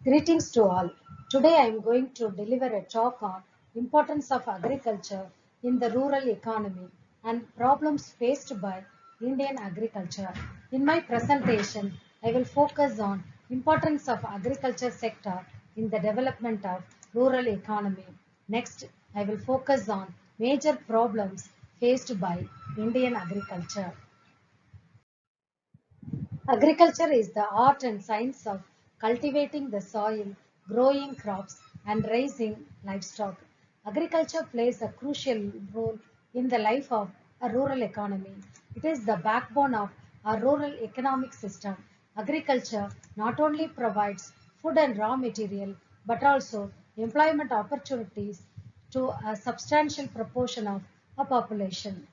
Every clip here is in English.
Greetings to all. Today I am going to deliver a talk on importance of agriculture in the rural economy and problems faced by Indian agriculture. In my presentation, I will focus on importance of agriculture sector in the development of rural economy. Next, I will focus on major problems faced by Indian agriculture. Agriculture is the art and science of cultivating the soil, growing crops, and raising livestock. Agriculture plays a crucial role in the life of a rural economy. It is the backbone of our rural economic system. Agriculture not only provides food and raw material, but also employment opportunities to a substantial proportion of a population.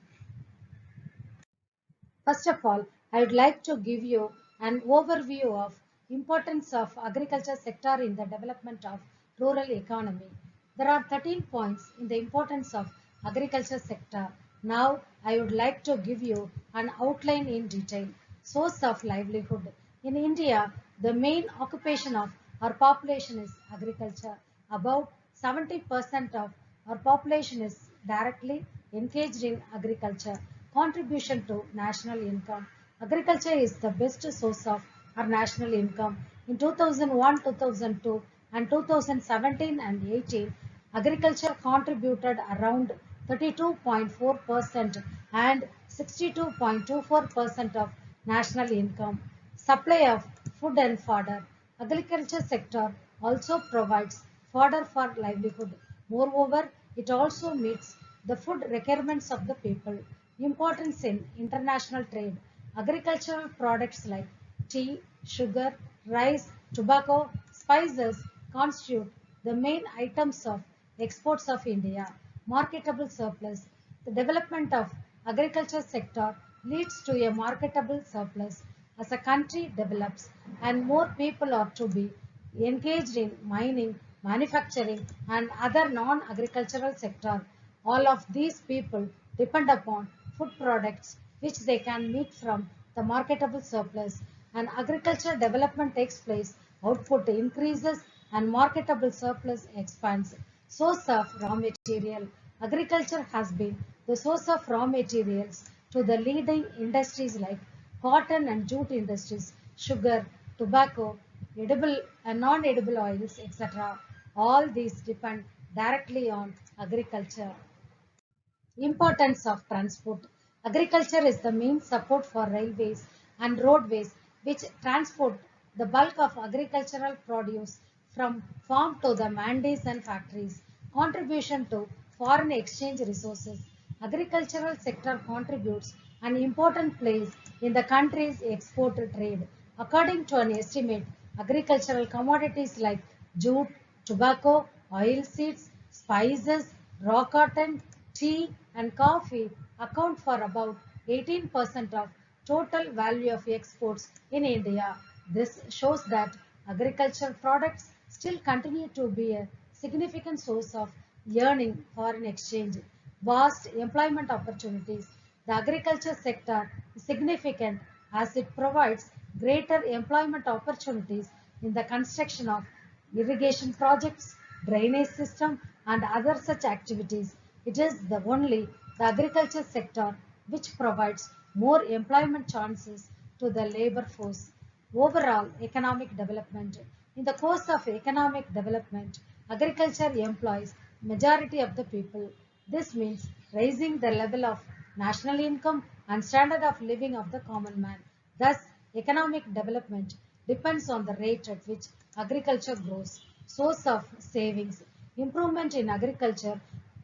First of all, I would like to give you an overview of importance of agriculture sector in the development of rural economy. There are 13 points in the importance of agriculture sector. Now, I would like to give you an outline in detail. Source of livelihood. In India, the main occupation of our population is agriculture. About 70% of our population is directly engaged in agriculture. Contribution to national income. Agriculture is the best source of our national income. In 2001, 2002 and 2017 and 18, agriculture contributed around 32.4% and 62.24% of national income. Supply of food and fodder. Agriculture sector also provides fodder for livelihood. Moreover, it also meets the food requirements of the people. Importance in international trade. Agricultural products like tea, sugar, rice, tobacco, spices constitute the main items of exports of India. Marketable surplus. The development of agriculture sector leads to a marketable surplus as a country develops and more people are to be engaged in mining, manufacturing and other non-agricultural sector. All of these people depend upon food products which they can meet from the marketable surplus, and agriculture development takes place, output increases and marketable surplus expands. Source of raw material. Agriculture has been the source of raw materials to the leading industries like cotton and jute industries, sugar, tobacco, edible and non-edible oils, etc. All these depend directly on agriculture. Importance of transport. Agriculture is the main support for railways and roadways which transport the bulk of agricultural produce from farm to the mandis and factories. Contribution to foreign exchange resources. Agricultural sector contributes an important place in the country's export trade. According to an estimate, agricultural commodities like jute, tobacco, oil seeds, spices, raw cotton, tea and coffee account for about 18% of total value of exports in India. This shows that agricultural products still continue to be a significant source of earning foreign exchange. Vast employment opportunities. The agriculture sector is significant as it provides greater employment opportunities in the construction of irrigation projects, drainage system and other such activities. It is the only the agriculture sector which provides more employment chances to the labor force. Overall economic development. In the course of economic development, agriculture employs majority of the people. This means raising the level of national income and standard of living of the common man. Thus, economic development depends on the rate at which agriculture grows. Source of savings. Improvement in agriculture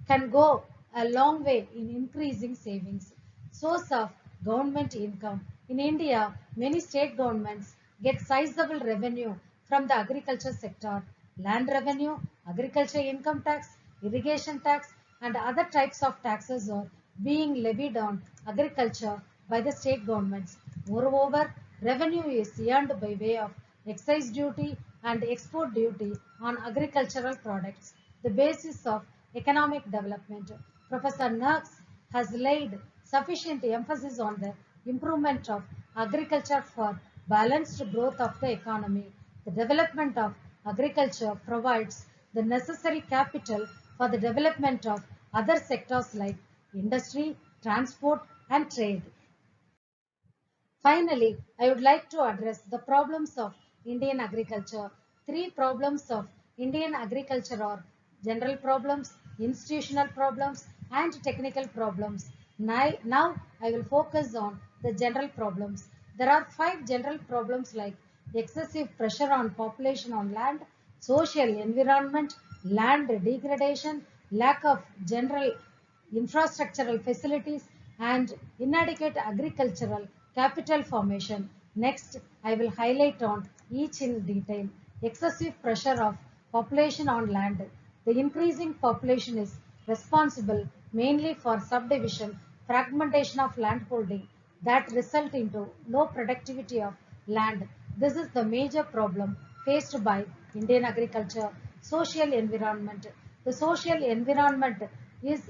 can go a long way in increasing savings. Source of government income. In India, many state governments get sizable revenue from the agriculture sector. Land revenue, agriculture income tax, irrigation tax, and other types of taxes are being levied on agriculture by the state governments. Moreover, revenue is earned by way of excise duty and export duty on agricultural products, the basis of economic development. Professor Knox has laid sufficient emphasis on the improvement of agriculture for balanced growth of the economy. The development of agriculture provides the necessary capital for the development of other sectors like industry, transport, and trade. Finally, I would like to address the problems of Indian agriculture. Three problems of Indian agriculture are general problems, institutional problems, and technical problems. Now I will focus on the general problems. There are five general problems like excessive pressure on population on land, social environment, land degradation, lack of general infrastructural facilities, and inadequate agricultural capital formation. Next, I will highlight on each in detail. Excessive pressure of population on land. The increasing population is responsible mainly for subdivision, fragmentation of landholding that result into low productivity of land. This is the major problem faced by Indian agriculture. Social environment. The social environment is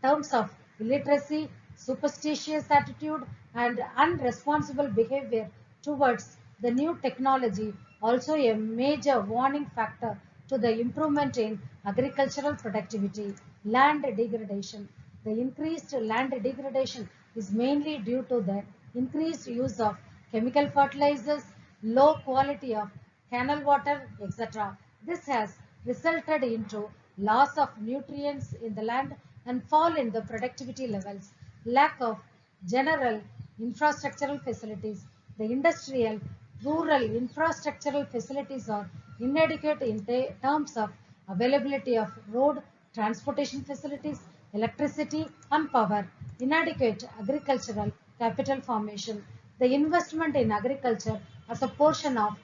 terms of illiteracy, superstitious attitude, and unresponsible behavior towards the new technology, also a major warning factor to the improvement in agricultural productivity. Land degradation. The increased land degradation is mainly due to the increased use of chemical fertilizers, low quality of canal water, etc. This has resulted into loss of nutrients in the land and fall in the productivity levels. Lack of general infrastructural facilities. The industrial, rural infrastructural facilities are inadequate in terms of availability of road, transportation facilities, electricity and power. Inadequate agricultural capital formation. The investment in agriculture as a portion of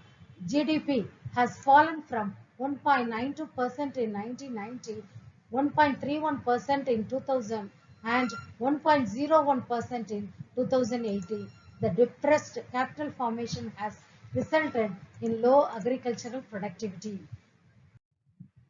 GDP has fallen from 1.92% in 1990, 1.31% in 2000, and 1.01% in 2018. The depressed capital formation has resulted in low agricultural productivity.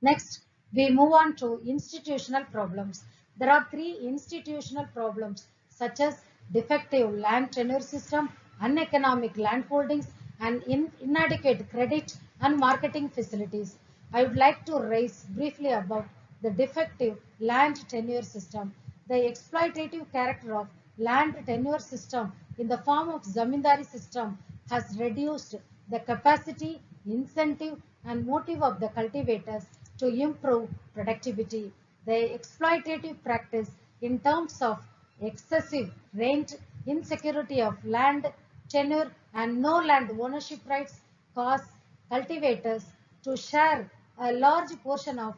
Next, we move on to institutional problems. There are three institutional problems such as defective land tenure system, uneconomic land holdings, and inadequate credit and marketing facilities. I would like to raise briefly about the defective land tenure system. The exploitative character of land tenure system in the form of zamindari system has reduced the capacity, incentive, and motive of the cultivators to improve productivity. The exploitative practice in terms of excessive rent, insecurity of land tenure, and no land ownership rights cause cultivators to share a large portion of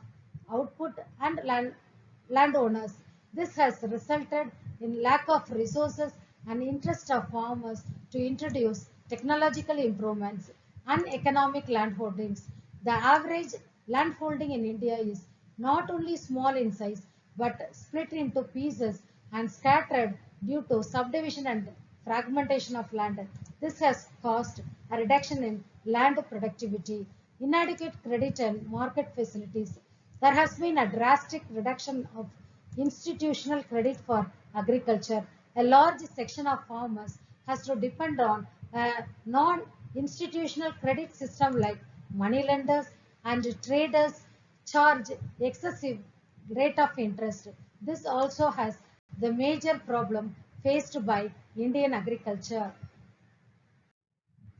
output and landowners. This has resulted in lack of resources and interest of farmers to introduce technological improvements and economic landholdings. The average landholding in India is not only small in size but split into pieces and scattered due to subdivision and fragmentation of land. This has caused a reduction in land productivity, inadequate credit and market facilities. There has been a drastic reduction of institutional credit for agriculture. A large section of farmers has to depend on a non-institutional credit system like money lenders and traders charge excessive rate of interest. This also has the major problem faced by Indian agriculture.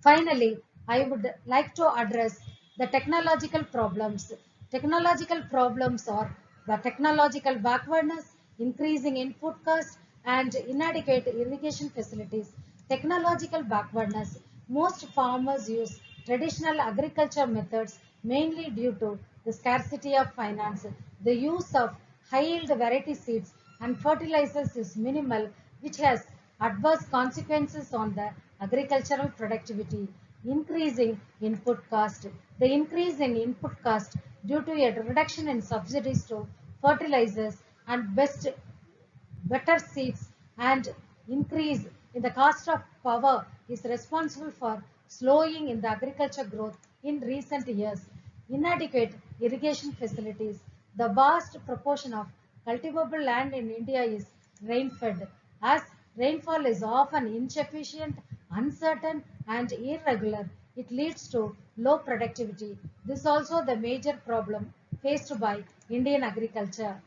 Finally, I would like to address the technological problems. Technological problems are the technological backwardness, increasing input costs, and inadequate irrigation facilities. Technological backwardness. Most farmers use traditional agriculture methods mainly due to the scarcity of finance. The use of high-yield variety seeds and fertilizers is minimal, which has adverse consequences on the agricultural productivity. Increasing input cost. The increase in input cost due to a reduction in subsidies to fertilizers and better seeds and increase in the cost of power is responsible for slowing in the agriculture growth in recent years. Inadequate irrigation facilities. The vast proportion of cultivable land in India is rain-fed. As rainfall is often insufficient, uncertain, and irregular, it leads to low productivity. This is also the major problem faced by Indian agriculture.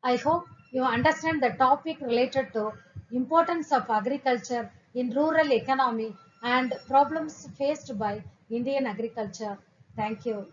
I hope you understand the topic related to importance of agriculture in rural economy and problems faced by Indian agriculture. Thank you.